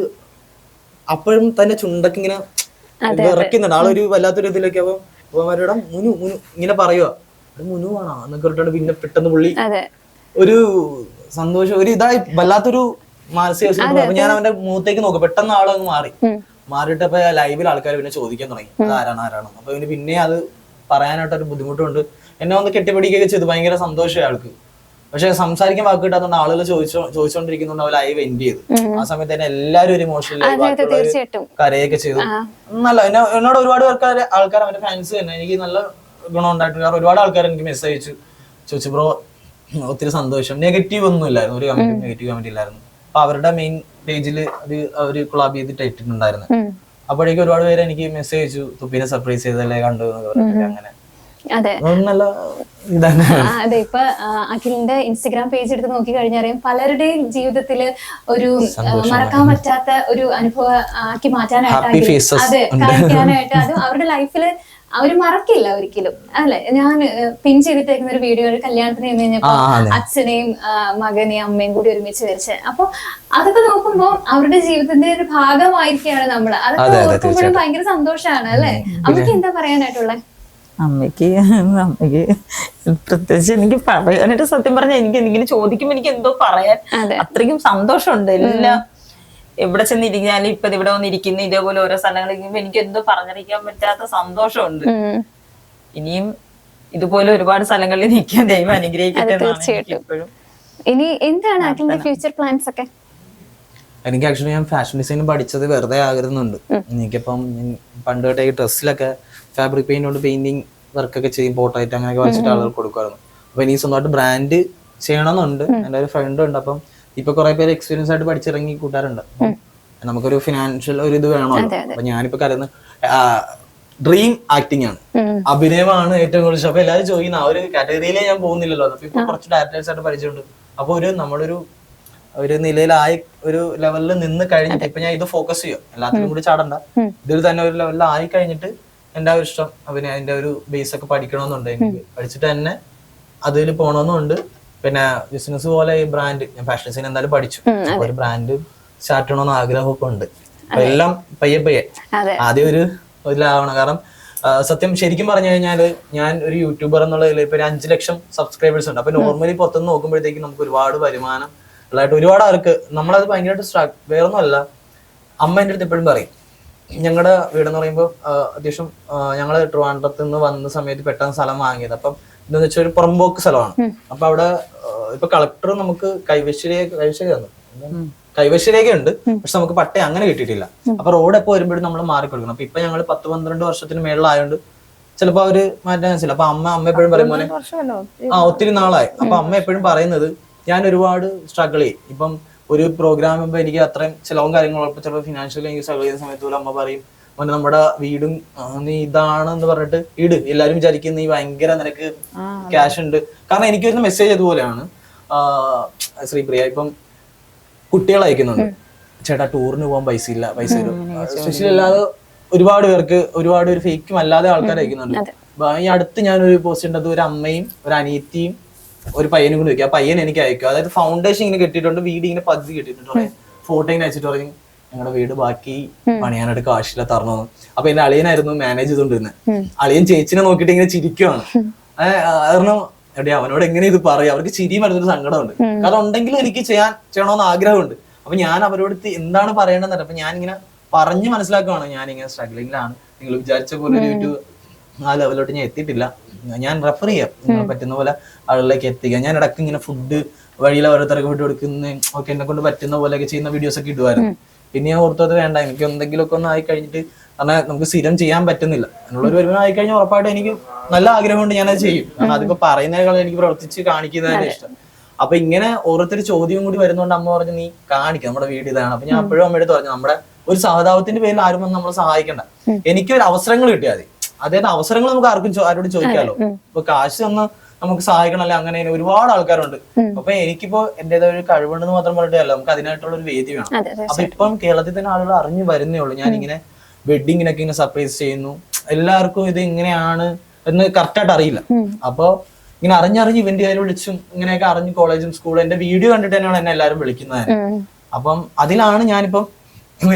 അപ്പോഴും തന്നെ ചുണ്ടൊക്കെ ഇങ്ങനെ വിറയ്ക്കുന്നുണ്ട് ആളൊരു വല്ലാത്തൊരു ഇതിലേക്ക്. അപ്പൊ അവരുടെ മുനു ഇങ്ങനെ പറയുക, മുനുവാണോ എന്നൊക്കെ പറഞ്ഞിട്ട് പിന്നെ പെട്ടെന്ന് പുള്ളി ഒരു സന്തോഷം, ഒരു ഇതായി വല്ലാത്തൊരു മാനസിക. അപ്പൊ ഞാൻ അവന്റെ മുഖത്തേക്ക് നോക്കും, പെട്ടെന്ന് ആളങ്ങ് മാറിയിട്ട് അപ്പൊ ലൈവിൽ ആൾക്കാർ പിന്നെ ചോദിക്കാൻ തുടങ്ങി അത് ആരാണ്. അപ്പൊ പിന്നെ അത് പറയാനായിട്ടൊരു ബുദ്ധിമുട്ടുണ്ട്. എന്നെ ഒന്ന് കെട്ടിപ്പിടിക്കുകയൊക്കെ ചെയ്തു, ഭയങ്കര സന്തോഷമായി ആൾക്ക്. പക്ഷെ സംസാരിക്കാൻ വാക്ക് കിട്ടാത്തതുകൊണ്ട് ആളുകൾ ചോദിച്ചോണ്ടിരിക്കുന്നുണ്ട് അവർ ലൈവ് എൻഡ് ചെയ്തു. ആ സമയത്ത് തന്നെ എല്ലാവരും ഒരു ഇമോഷണലായി കരയൊക്കെ ചെയ്തു. നല്ല എന്നോട് ഒരുപാട് ആൾക്കാർ അവന്റെ ഫാൻസ് തന്നെ എനിക്ക് നല്ല ഗുണം ഉണ്ടായിട്ടുണ്ട്. കാരണം ഒരുപാട് ആൾക്കാർ എനിക്ക് മെസ്സേജ് ചോദിച്ചു, ബ്രോ ഒത്തിരി സന്തോഷം. നെഗറ്റീവ് ഒന്നും ഇല്ലായിരുന്നു, ഒരു നെഗറ്റീവ് കമന്റ് ഇല്ലായിരുന്നു. അപ്പൊ അവരുടെ മെയിൻ പേജിൽ ഒരു കൊളാബ് ചെയ്തിട്ട് ഇട്ടിട്ടുണ്ടായിരുന്നു. അപ്പോഴേക്കും ഒരുപാട് പേര് എനിക്ക് മെസ്സേജ് അയച്ചു, തുപ്പിനെ സർപ്രൈസ് ചെയ്തല്ലേ കണ്ടു എന്നൊക്കെ പറഞ്ഞിട്ട്. അങ്ങനെ നല്ല അതെ. ഇപ്പൊ അഖിലിന്റെ ഇൻസ്റ്റഗ്രാം പേജ് എടുത്ത് നോക്കി കഴിഞ്ഞാൽ പലരുടെയും ജീവിതത്തില് ഒരു മറക്കാൻ പറ്റാത്ത ഒരു അനുഭവം ആക്കി മാറ്റാനായിട്ട്, അതെ, കാണിക്കാനായിട്ട്, അത് അവരുടെ ലൈഫില് അവര് മറക്കില്ല ഒരിക്കലും. അല്ലെ, ഞാൻ പിൻ ചെയ്തിട്ടേക്കുന്ന ഒരു വീഡിയോ കല്യാണത്തിന് നിന്ന് കഴിഞ്ഞപ്പോ അച്ഛനെയും മകനെയും അമ്മയും കൂടി ഒരുമിച്ച് വരച്ച്. അപ്പൊ അതൊക്കെ നോക്കുമ്പോ അവരുടെ ജീവിതത്തിന്റെ ഒരു ഭാഗമായിരിക്കാണ് നമ്മള്. അതൊക്കെ ഓർക്കുമ്പോഴും ഭയങ്കര സന്തോഷമാണ്. അല്ലെ, അമ്മയ്ക്ക് എന്താ പറയാനായിട്ടുള്ളത്? അമ്മയ്ക്ക് പ്രത്യേകിച്ച് എനിക്ക് പറയാനായിട്ട് സത്യം പറഞ്ഞാൽ എനിക്ക് എന്തെങ്കിലും ചോദിക്കുമ്പോ എനിക്ക് എന്തോ പറയാൻ അത്രയ്ക്കും സന്തോഷമുണ്ട്. എല്ലാം എവിടെ ചെന്നിരിക്കാനും ഇപ്പൊ ഇവിടെ വന്നിരിക്കുന്നു, ഇതേപോലെ ഓരോ സ്ഥലങ്ങളിൽ എനിക്ക് എന്തോ പറഞ്ഞറിയിക്കാൻ പറ്റാത്ത സന്തോഷമുണ്ട്. ഇനിയും ഇതുപോലെ ഒരുപാട് സ്ഥലങ്ങളിൽ നിൽക്കാൻ ദൈവം അനുഗ്രഹിക്കട്ടെ. തീർച്ചയായിട്ടും. ഇനി എന്താണ് അഖിലിന്റെ ഫ്യൂച്ചർ പ്ലാൻസ് ഒക്കെ? എനിക്ക് ആക്ച്വലി ഞാൻ ഫാഷൻ ഡിസൈൻ പഠിച്ചത് വെറുതെ ആകുന്നുണ്ട്. എനിക്കിപ്പം പണ്ട് തൊട്ടേ ഡ്രസ്സിലൊക്കെ ഫാബ്രിക് പെയിന്റ് കൊണ്ട് പെയിന്റിങ് വർക്കൊക്കെ ചെയ്യും, പോർട്രേറ്റ് അങ്ങനെയൊക്കെ വരച്ചിട്ട് ആളുകൾ കൊടുക്കുമായിരുന്നു. അപ്പൊ എനിക്ക് സ്വന്തമായിട്ട് ബ്രാൻഡ് ചെയ്യണമെന്നുണ്ട്. എൻ്റെ ഒരു ഫ്രണ്ട് ഉണ്ട്, അപ്പം ഇപ്പൊ കുറെ പേര് എക്സ്പീരിയൻസ് ആയിട്ട് പഠിച്ചിറങ്ങി കൂട്ടാറുണ്ട്. നമുക്കൊരു ഫിനാൻഷ്യൽ ഒരു ഇത് വേണമല്ലോ. അപ്പൊ ഞാനിപ്പോ കരുതുന്ന ഡ്രീം ആക്ടിങ് ആണ്, അഭിനയമാണ് ഏറ്റവും കൂടുതൽ. അപ്പൊ എല്ലാവരും ചോദിക്കുന്ന ആ ഒരു കാറ്റഗറിയിലേ ഞാൻ പോകുന്നില്ലല്ലോ. അപ്പൊ ഇപ്പൊ കുറച്ച് ഡയറക്ടേഴ്സ് ആയിട്ട് പഠിച്ചിട്ടുണ്ട്. അപ്പൊ നമ്മളൊരു നിലയിലായി ഒരു ലെവലിൽ നിന്ന് കഴിഞ്ഞിട്ട് ഇപ്പൊ ഞാൻ ഇത് ഫോക്കസ് ചെയ്യും, എല്ലാത്തിനും കൂടി ചാടണ്ട, ഇതിൽ തന്നെ ഒരു ലെവലിൽ ആയി കഴിഞ്ഞിട്ട് എന്റെ ഒരു ഇഷ്ടം അതിന്റെ ഒരു ബേസ് ഒക്കെ പഠിക്കണമെന്നുണ്ട്. എനിക്ക് പഠിച്ചിട്ട് തന്നെ അതിൽ പോകണമെന്നുണ്ട്. പിന്നെ ബിസിനസ് പോലെ ഈ ബ്രാൻഡ്, ഞാൻ ഫാഷൻ ഡിസൈൻ എന്തായാലും പഠിച്ചു, ഒരു ബ്രാൻഡ് സ്റ്റാർട്ട് ചെയ്യണമെന്ന് ആഗ്രഹമൊക്കെ ഉണ്ട്. അപ്പൊ എല്ലാം പയ്യെ ആദ്യം ഒരു ഇതിലാവണം. കാരണം സത്യം ശരിക്കും പറഞ്ഞു കഴിഞ്ഞാല് ഞാൻ ഒരു യൂട്യൂബർ എന്നുള്ളതിൽ ഇപ്പൊ 5 ലക്ഷം സബ്സ്ക്രൈബേഴ്സ് ഉണ്ട്. അപ്പൊ നോർമലി പുറത്തുനിന്ന് നോക്കുമ്പോഴത്തേക്കും നമുക്ക് ഒരുപാട് വരുമാനം ഉള്ളതായിട്ട് ഒരുപാട് ആൾക്ക് നമ്മളത് ഭയങ്കരമായിട്ട് വേറൊന്നും അല്ല. അമ്മ എൻ്റെ അടുത്ത് എപ്പോഴും പറയും, ഞങ്ങളുടെ വീടെന്ന് പറയുമ്പോൾ അത്യാവശ്യം ഞങ്ങള് ട്രിവാൻഡ്രത്ത് നിന്ന് വന്ന സമയത്ത് പെട്ടെന്ന് സ്ഥലം വാങ്ങിയത്. അപ്പം എന്താന്ന് വെച്ചാൽ ഒരു പുറമ്പോക്ക് സ്ഥലമാണ്. അപ്പൊ അവിടെ ഇപ്പൊ കളക്ടർ നമുക്ക് കൈവശരേഖയുണ്ട്, പക്ഷെ നമുക്ക് പട്ടയം അങ്ങനെ കിട്ടിയിട്ടില്ല. അപ്പൊ റോഡ് എപ്പോ വരുമ്പോഴും നമ്മൾ മാറിക്കൊടുക്കണം. അപ്പൊ ഇപ്പൊ ഞങ്ങൾ 10-12 വർഷത്തിന് മേളിലായോണ്ട് ചിലപ്പോ അവര് മാറ്റാൻ വെച്ചില്ല. അപ്പൊ അമ്മ എപ്പോഴും പറയും പോലെ ഒത്തിരി നാളായി. അപ്പൊ അമ്മ എപ്പോഴും പറയുന്നത് ഞാൻ ഒരുപാട് സ്ട്രഗിൾ ചെയ്യും. ഇപ്പം ഒരു പ്രോഗ്രാം ആകുമ്പോൾ എനിക്ക് അത്രയും ചിലവും കാര്യങ്ങളും ചിലപ്പോൾ ഫിനാൻഷ്യലി എനിക്ക് സ്ട്രഗിൾ ചെയ്യുന്ന സമയത്ത് പോലും അമ്മ പറയും, മോനെ നമ്മുടെ വീടും നീ ഇതാണെന്ന് പറഞ്ഞിട്ട് എല്ലാരും വിചാരിക്കും നീ ഭയങ്കര നിനക്ക് ക്യാഷ് ഉണ്ട്. കാരണം എനിക്ക് വരുന്ന മെസ്സേജ് അതുപോലെയാണ്, ശ്രീപ്രിയ ഇപ്പം കുട്ടികൾ അയക്കുന്നുണ്ട്, ചേട്ടാ ടൂറിന് പോകാൻ പൈസ ഇല്ല, സ്പെഷ്യലി അല്ലാതെ ഒരുപാട് പേർക്ക് ഒരുപാട് ഒരു ഫേക്കും അല്ലാതെ ആൾക്കാർ അയക്കുന്നുണ്ട്. ഈ അടുത്ത് ഞാനൊരു പോസ്റ്റ് ഉണ്ടത് ഒരു അമ്മയും ഒരു അനിയത്തിയും ഒരു പയ്യനും കൂടി വെക്കുക. ആ പയ്യൻ എനിക്ക് അയക്കും, അതായത് ഫൗണ്ടേഷൻ ഇങ്ങനെ കെട്ടിയിട്ടുണ്ട്, വീട് ഇങ്ങനെ പകുതി കെട്ടിയിട്ടുണ്ട്, ഫോട്ടോ ഇങ്ങനെ അയച്ചിട്ട് പറയും ഞങ്ങളുടെ വീട് ബാക്കി പണിയാനായിട്ട് കാശില്ല തരണോ. അപ്പൊ എന്റെ അളിയനായിരുന്നു മാനേജ് ചെയ്തോണ്ടിരുന്നത്. അളിയൻ ചേച്ചിനെ നോക്കിയിട്ട് ഇങ്ങനെ ചിരിക്കുവാണ്. കാരണം എവിടെ അവനോട് എങ്ങനെ ഇത് പറയാം, അവർക്ക് ചിരി വരുന്നൊരു സങ്കടമുണ്ട്. കാരണം ഉണ്ടെങ്കിലും എനിക്ക് ചെയ്യണമെന്ന് ആഗ്രഹമുണ്ട്. അപ്പൊ ഞാൻ അവരോട് എന്താണ് പറയേണ്ടത്, അപ്പൊ ഞാനിങ്ങനെ പറഞ്ഞ് മനസ്സിലാക്കുവാണ് ഞാനിങ്ങനെ സ്ട്രഗ്ലിംഗിലാണ്, നിങ്ങൾ വിചാരിച്ച പോലെ ഒരു യൂട്യൂബ് ആ ലെവലിലോട്ട് ഞാൻ എത്തിയിട്ടില്ല. ഞാൻ റെഫർ ചെയ്യാം, നിങ്ങൾ പറ്റുന്ന പോലെ ആളുകളിലേക്ക് എത്തിക്കാം. ഞാൻ ഇടയ്ക്ക് ഇങ്ങനെ ഫുഡ് വഴിയിൽ ഓരോരുത്തർക്ക് ഫുഡ് കൊടുക്കുന്ന ഒക്കെ എന്നെ കൊണ്ട് പറ്റുന്ന പോലെയൊക്കെ ചെയ്യുന്ന വീഡിയോസ് ഒക്കെ ഇടുമായിരുന്നു. പിന്നെ ഞാൻ ഓർത്തത് വേണ്ട, എനിക്ക് എന്തെങ്കിലുമൊക്കെ ഒന്ന് ആയി കഴിഞ്ഞിട്ട്, കാരണം നമുക്ക് സ്ഥിരം ചെയ്യാൻ പറ്റുന്നില്ല, അതിനുള്ളൊരു വരുമാനം ആയി കഴിഞ്ഞാൽ ഉറപ്പായിട്ട് എനിക്ക് നല്ല ആഗ്രഹമുണ്ട്, ഞാനത് ചെയ്യും. കാരണം അതിപ്പോ പറയുന്നതിനേക്കാൾ എനിക്ക് പ്രവർത്തിച്ച് കാണിക്കുന്നതാണ് ഇഷ്ടം. അപ്പൊ ഇങ്ങനെ ഓരോരുത്തർ ചോദ്യം കൂടി വരുന്നോണ്ട് അമ്മ പറഞ്ഞു നീ കാണിക്കും, നമ്മുടെ വീട് ഇതാണ്. അപ്പൊ ഞാൻ അപ്പോഴും അമ്മയുടെ പറഞ്ഞു നമ്മുടെ ഒരു സഹതാപത്തിന്റെ പേരിൽ ആരും വന്ന് നമ്മളെ സഹായിക്കണ്ട, എനിക്കൊരു അവസരങ്ങൾ കിട്ടിയാൽ മതി. അതായത് അവസരങ്ങൾ നമുക്ക് ആരോട് ചോദിക്കാമല്ലോ. ഇപ്പൊ കാശ് തന്ന നമുക്ക് സഹായിക്കണം, അല്ലെ അങ്ങനെ ഒരുപാട് ആൾക്കാരുണ്ട്. അപ്പൊ എനിക്കിപ്പോ എന്റേതായ ഒരു കഴിവുണ്ടെന്ന് മാത്രം പറഞ്ഞിട്ടല്ല, നമുക്ക് അതിനായിട്ടുള്ള ഒരു വേദി വേണം. അപ്പൊ ഇപ്പം കേരളത്തിൽ തന്നെ ആളുകൾ അറിഞ്ഞു വരുന്നേ ഉള്ളൂ. ഞാനിങ്ങനെ വെഡിങ്ങിനൊക്കെ ഇങ്ങനെ സർപ്രൈസ് ചെയ്യുന്നു, എല്ലാവർക്കും ഇത് ഇങ്ങനെയാണ് എന്ന് കറക്റ്റായിട്ട് അറിയില്ല. അപ്പൊ ഇങ്ങനെ അറിഞ്ഞറിഞ്ഞ് ഇവന്റ് കാര്യം വിളിച്ചും ഇങ്ങനെയൊക്കെ അറിഞ്ഞ് കോളേജും സ്കൂളും എന്റെ വീഡിയോ കണ്ടിട്ട് തന്നെയാണ് എന്നെ എല്ലാവരും വിളിക്കുന്നത്. അപ്പം അതിലാണ് ഞാനിപ്പം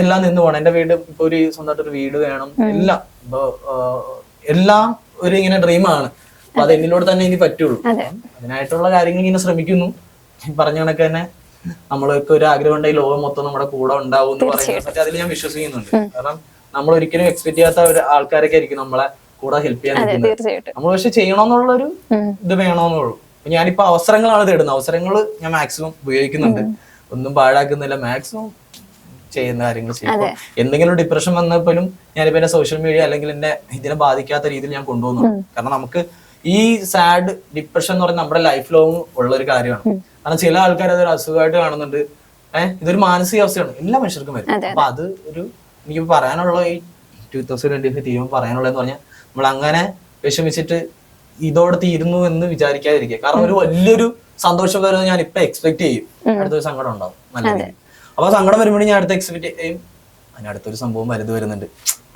എല്ലാം നിന്ന് പോകണം. എന്റെ വീട് ഇപ്പൊ ഒരു സ്വന്തമായിട്ടൊരു വീട് വേണം, എല്ലാം ഇപ്പൊ എല്ലാം ഒരു ഇങ്ങനെ ഡ്രീമാണ്. അപ്പൊ അത് എന്നിലൂടെ തന്നെ ഇനി പറ്റുള്ളൂ. അതിനായിട്ടുള്ള കാര്യങ്ങൾ ഇങ്ങനെ ശ്രമിക്കുന്നു. പറഞ്ഞ കണക്ക് തന്നെ നമ്മളൊക്കെ ഒരു ആഗ്രഹം ഉണ്ടെങ്കിൽ ലോകം മൊത്തം നമ്മുടെ കൂടെ ഉണ്ടാവും എന്ന് പറയുന്നത് അതിൽ ഞാൻ വിശ്വസിക്കുന്നുണ്ട്. കാരണം നമ്മൾ ഒരിക്കലും എക്സ്പെക്ട് ചെയ്യാത്ത ഒരു ആൾക്കാരൊക്കെ ആയിരിക്കും നമ്മളെ കൂടെ ഹെൽപ്പ് ചെയ്യാൻ നിൽക്കുന്നത്. നമ്മൾ പക്ഷെ ചെയ്യണമെന്നുള്ളൊരു ഇത് വേണമെന്നുള്ളൂ. ഞാനിപ്പോ അവസരങ്ങളാണ് തേടുന്നത്. അവസരങ്ങൾ ഞാൻ മാക്സിമം ഉപയോഗിക്കുന്നുണ്ട്, ഒന്നും പാഴാക്കുന്നില്ല, മാക്സിമം ചെയ്യുന്ന കാര്യങ്ങൾ ചെയ്യും. എന്തെങ്കിലും ഡിപ്രഷൻ വന്നപ്പോഴും ഞാനിപ്പോ എന്റെ സോഷ്യൽ മീഡിയ അല്ലെങ്കിൽ എന്നെ ഇതിനെ ബാധിക്കാത്ത രീതിയിൽ ഞാൻ കൊണ്ടുപോകുന്നു. കാരണം നമുക്ക് ഈ സാഡ് ഡിപ്രഷൻ എന്ന് പറയുന്നത് നമ്മുടെ ലൈഫ് ലോങ് ഉള്ള ഒരു കാര്യമാണ്. കാരണം ചില ആൾക്കാർ അതൊരു അസുഖമായിട്ട് കാണുന്നുണ്ട്. ഇതൊരു മാനസികാവസ്ഥയാണ്, എല്ലാ മനുഷ്യർക്കും വരും. അപ്പൊ അത് ഒരു എനിക്ക് പറയാനുള്ള ഈ 2025 തീരുമാനം പറയാനുള്ളതെന്ന് പറഞ്ഞാൽ നമ്മൾ അങ്ങനെ വിഷമിച്ചിട്ട് ഇതോടെ തീരുന്നു എന്ന് വിചാരിക്കാതിരിക്കുക. കാരണം ഒരു വലിയൊരു സന്തോഷം വരുന്നത് ഞാൻ ഇപ്പൊ എക്സ്പെക്ട് ചെയ്യും, അടുത്തൊരു സങ്കടം ഉണ്ടാവും നല്ല രീതിയിൽ. അപ്പൊ സങ്കടം വരുമ്പോഴും ഞാൻ അടുത്ത് എക്സ്പെക്ട് ചെയ്യും അതിനടുത്തൊരു സംഭവം വരുന്നുണ്ട്.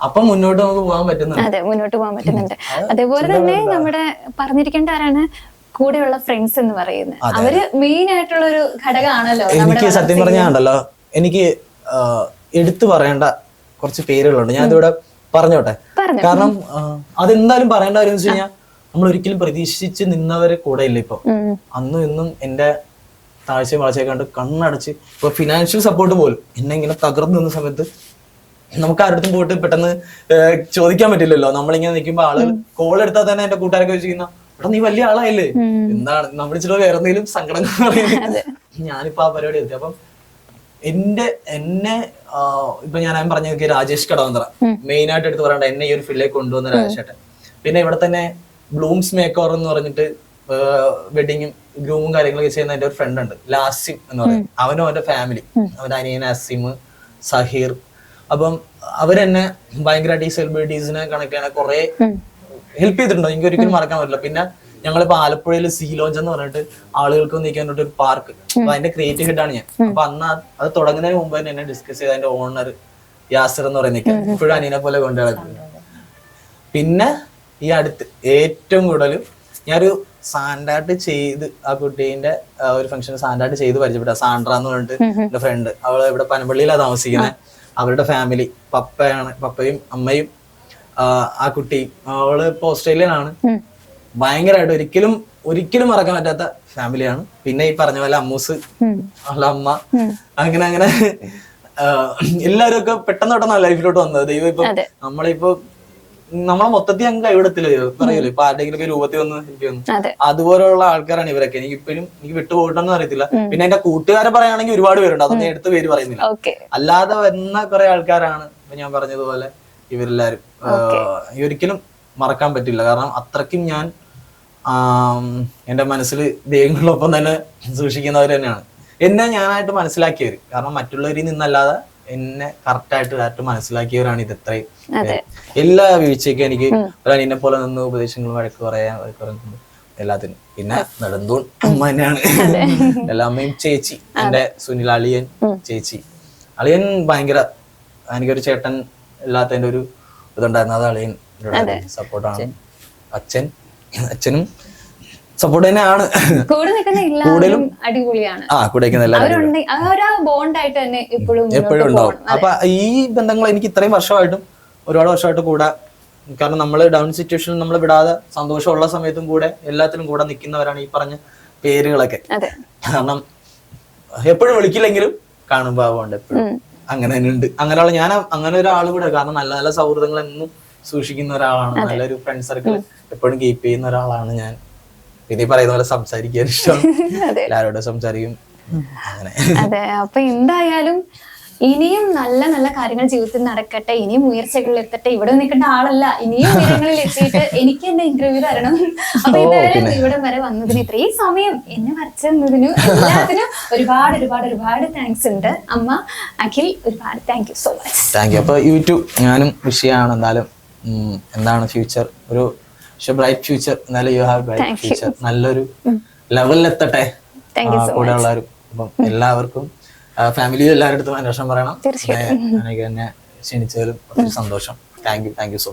അപ്പൊ മുന്നോട്ട് നമുക്ക് പോകാൻ പറ്റുന്നുണ്ട്. അതേപോലെ തന്നെ നമ്മുടെ പറഞ്ഞിരിക്കേണ്ട ആരാണ് കൂടെയുള്ള ഫ്രണ്ട്സ് എന്ന് പറയുന്നത്. അവര് മെയിൻ ആയിട്ടുള്ള ഒരു ഘടകമാണല്ലോ. എനിക്ക് സത്യം പറഞ്ഞാണ്ടല്ലോ, എനിക്ക് എടുത്തു പറയേണ്ട കുറച്ച് പേരുകളുണ്ട്. ഞാൻ ഇതിവിടെ പറഞ്ഞോട്ടെ. കാരണം അതെന്തായാലും പറയേണ്ട കാര്യം എന്ന് വെച്ച് കഴിഞ്ഞാൽ നമ്മൾ ഒരിക്കലും പ്രതീക്ഷിച്ച് നിന്നവര് കൂടെ ഇല്ല. ഇപ്പൊ അന്നും ഇന്നും എന്റെ താഴ്ചയും വളർച്ചയൊക്കെ കണ്ട് കണ്ണടച്ച് ഇപ്പൊ ഫിനാൻഷ്യൽ സപ്പോർട്ട് പോലും എന്നെ ഇങ്ങനെ തകർന്നു നിന്ന സമയത്ത് നമുക്ക് ആരുടെ പോയിട്ട് പെട്ടെന്ന് ചോദിക്കാൻ പറ്റില്ലല്ലോ. നമ്മളിങ്ങനെ നിൽക്കുമ്പോ ആളുകൾ കോൾ എടുത്താൽ തന്നെ എന്റെ കൂട്ടുകാരൊക്കെ വെച്ചിരിക്കുന്ന എടാ നീ വലിയ ആളായില്ലേ, എന്താണ് നമ്മൾ ഇച്ചിരി വേറെ എന്തെങ്കിലും സങ്കടങ്ങൾ പറയുന്നത്. ഞാനിപ്പോ ആ പരിപാടി എത്തി. അപ്പം എന്നെ ഇപ്പൊ ഞാൻ പറഞ്ഞ രാജേഷ് കടവന്തറ മെയിൻ ആയിട്ട് എടുത്ത് പറയണ്ട, എന്നെ ഈ ഒരു ഫീൽഡിലേക്ക് കൊണ്ടുവന്ന രാജേഷേട്ടൻ. പിന്നെ ഇവിടെ തന്നെ ബ്ലൂംസ് മേക്കോർ എന്ന് പറഞ്ഞിട്ട് വെഡിങ്ങും ഗ്രൂമും കാര്യങ്ങളൊക്കെ ചെയ്യുന്ന എന്റെ ഒരു ഫ്രണ്ട് ഉണ്ട്, ലാസിം എന്ന് പറയും. അവനും അവന്റെ ഫാമിലി, അവന്റെ അനിയൻ അസിം, സഹീർ. അപ്പം അവരെന്നെ ഭയങ്കരമായിട്ട് ഈ സെലിബ്രിറ്റീസിനെ കണക്കാണ് കുറെ ഹെൽപ്പ് ചെയ്തിട്ടുണ്ടോ, എനിക്ക് ഒരിക്കലും മറക്കാൻ പറ്റില്ല. പിന്നെ ഞങ്ങളിപ്പോ ആലപ്പുഴയിൽ സീ ലോഞ്ച് എന്ന് പറഞ്ഞിട്ട് ആളുകൾക്ക് നിൽക്കാൻ ഒരു പാർക്ക്, അപ്പൊ അതിന്റെ ക്രിയേറ്റീവ് ഹെഡ് ആണ് ഞാൻ. അപ്പൊ അന്ന് അത് തുടങ്ങുന്നതിന് മുമ്പ് തന്നെ എന്നെ ഡിസ്കസ് ചെയ്ത് അതിന്റെ ഓണർ യാസിർ എന്ന് പറയുന്ന ഇപ്പോഴും അനിയനെ പോലെ കൊണ്ടു നടക്കുന്നത്. പിന്നെ ഈ അടുത്ത് ഏറ്റവും കൂടുതൽ ഞാനൊരു സാൻഡാട്ട് ചെയ്ത് ആ കുട്ടീന്റെ ഒരു ഫംഗ്ഷൻ സാൻഡാട്ട് ചെയ്ത് പരിചയപ്പെട്ട സാൻഡ്ര എന്ന് പറഞ്ഞിട്ട് എന്റെ ഫ്രണ്ട്. അവള് ഇവിടെ പനമ്പള്ളിയിലാണ് താമസിക്കുന്നത്. അവരുടെ ഫാമിലി പപ്പയും അമ്മയും ആ കുട്ടി, അവള് ഇപ്പൊ ഓസ്ട്രേലിയനാണ്. ഭയങ്കരമായിട്ട് ഒരിക്കലും മറക്കാൻ പറ്റാത്ത ഫാമിലിയാണ്. പിന്നെ ഈ പറഞ്ഞ പോലെ അമ്മൂസ്, അവളുടെ അമ്മ, അങ്ങനെ എല്ലാരും ഒക്കെ പെട്ടെന്ന് ലൈഫിലോട്ട് വന്നത്. ദൈവം ഇപ്പൊ നമ്മളെ മൊത്തത്തിൽ അങ്ങ് കൈവിടത്തില്ല പറയൂല്ലോ. ഇപ്പൊ ആരുടെങ്കിലും രൂപത്തിൽ വന്ന് എനിക്ക് വന്നു അതുപോലെയുള്ള ആൾക്കാരാണ് ഇവരൊക്കെ. എനിക്ക് വിട്ടുപോകണമെന്ന് അറിയത്തില്ല. പിന്നെ എന്റെ കൂട്ടുകാരെ പറയുകയാണെങ്കിൽ ഒരുപാട് പേരുണ്ട്, അതൊന്നും എടുത്ത് പേര് പറയുന്നില്ല. അല്ലാതെ വരുന്ന കുറെ ആൾക്കാരാണ് ഇപ്പൊ ഞാൻ പറഞ്ഞതുപോലെ ഇവരെല്ലാരും. ഒരിക്കലും മറക്കാൻ പറ്റില്ല. കാരണം അത്രയ്ക്കും ഞാൻ എന്റെ മനസ്സിൽ ദൈവങ്ങളൊപ്പം തന്നെ സൂക്ഷിക്കുന്നവർ തന്നെയാണ് എന്നെ ഞാനായിട്ട് മനസ്സിലാക്കിയവര്. കാരണം മറ്റുള്ളവരിൽ നിന്നല്ലാതെ എന്നെ കറക്റ്റായിട്ട് മനസ്സിലാക്കിയവരാണ് ഇത്. ഇത്രയും എല്ലാ വീഴ്ചയ്ക്കും എനിക്ക് ഒരു അനിയനെ പോലെ നിന്ന് ഉപദേശങ്ങൾ വഴക്ക് പറയുന്നുണ്ട് എല്ലാത്തിനും. പിന്നെ നെടുന്തൂൺ അമ്മ തന്നെയാണ്. എല്ലാ അമ്മയും ചേച്ചി, എന്റെ സുനിൽ അളിയൻ ചേച്ചി. അളിയൻ ഭയങ്കര, എനിക്കൊരു ചേട്ടൻ ഇല്ലാത്തതിന്റെ ഒരു ഇതുണ്ടായിരുന്നു, അത് അളിയൻ സപ്പോർട്ടാണ്. അച്ഛനും സപ്പോർട്ട് തന്നെയാണ്. കൂടുതലും എപ്പോഴും ഉണ്ടാവും. അപ്പൊ ഈ ബന്ധങ്ങൾ എനിക്ക് ഇത്രയും വർഷമായിട്ടും ഒരുപാട് വർഷമായിട്ട് കൂടെ, കാരണം നമ്മൾ ഡൗൺ സിറ്റുവേഷനിൽ നമ്മൾ വിടാതെ സന്തോഷമുള്ള സമയത്തും കൂടെ എല്ലാത്തിനും കൂടെ നിൽക്കുന്നവരാണ് ഈ പറഞ്ഞ പേരുകളൊക്കെ. കാരണം എപ്പോഴും വിളിക്കില്ലെങ്കിലും കാണുമ്പോ ആവുകൊണ്ട് എപ്പോഴും അങ്ങനെ തന്നെ ഉണ്ട്. അങ്ങനെയുള്ള ഞാൻ അങ്ങനെ ഒരാൾ കൂടെ. കാരണം നല്ല നല്ല സൗഹൃദങ്ങൾ എന്നും സൂക്ഷിക്കുന്ന ഒരാളാണ്, നല്ലൊരു ഫ്രണ്ട് സർക്കിൾ എപ്പോഴും കീപ്പ് ചെയ്യുന്ന ഒരാളാണ് ഞാൻ. ഇത് പറയുന്ന പോലെ സംസാരിക്കാൻ ഇഷ്ടം, എല്ലാവരോടും സംസാരിക്കും അങ്ങനെ. അതെ, അപ്പൊ എന്തായാലും ഇനിയും നല്ല നല്ല കാര്യങ്ങൾ ജീവിതത്തിൽ നടക്കട്ടെ, ഇനിയും ഉയർച്ചകളിൽ എത്തട്ടെ. ഇവിടെ നിൽക്കേണ്ട ആളല്ല, ഇനിയും ഉയരങ്ങളിൽ എത്തിയിട്ട് എനിക്ക് എന്റെ ഇന്റർവ്യൂ തരണം. അപ്പൊ എന്തായാലും ഇവിടെ വരെ വന്നതിന്, ഇത്രയും സമയം എന്നെ വരച്ചതിനും എല്ലാത്തിനും ഒരുപാട് താങ്ക്സ് ഉണ്ട്. അമ്മ, അഖിൽ, ഒരുപാട് thank you so much. Thank you. അപ്പൊ യൂട്യൂബ് ഞാനും വിഷയമാണ്. എന്തായാലും എന്താണ് ഫ്യൂച്ചർ, ഒരു പക്ഷെ ബ്രൈറ്റ് ഫ്യൂച്ചർ, എന്നാലും യു ഹാവ് ബ്രൈറ്റ് ഫ്യൂച്ചർ. നല്ലൊരു ലെവലിലെത്തട്ടെ കൂടെ ഉള്ളവരും. അപ്പം എല്ലാവർക്കും ഫാമിലിയും എല്ലാവരുടെ അടുത്തും അന്വേഷണം പറയണം. എനിക്ക് എന്നെ ക്ഷണിച്ചതിലും ഒത്തിരി സന്തോഷം. Thank you so much.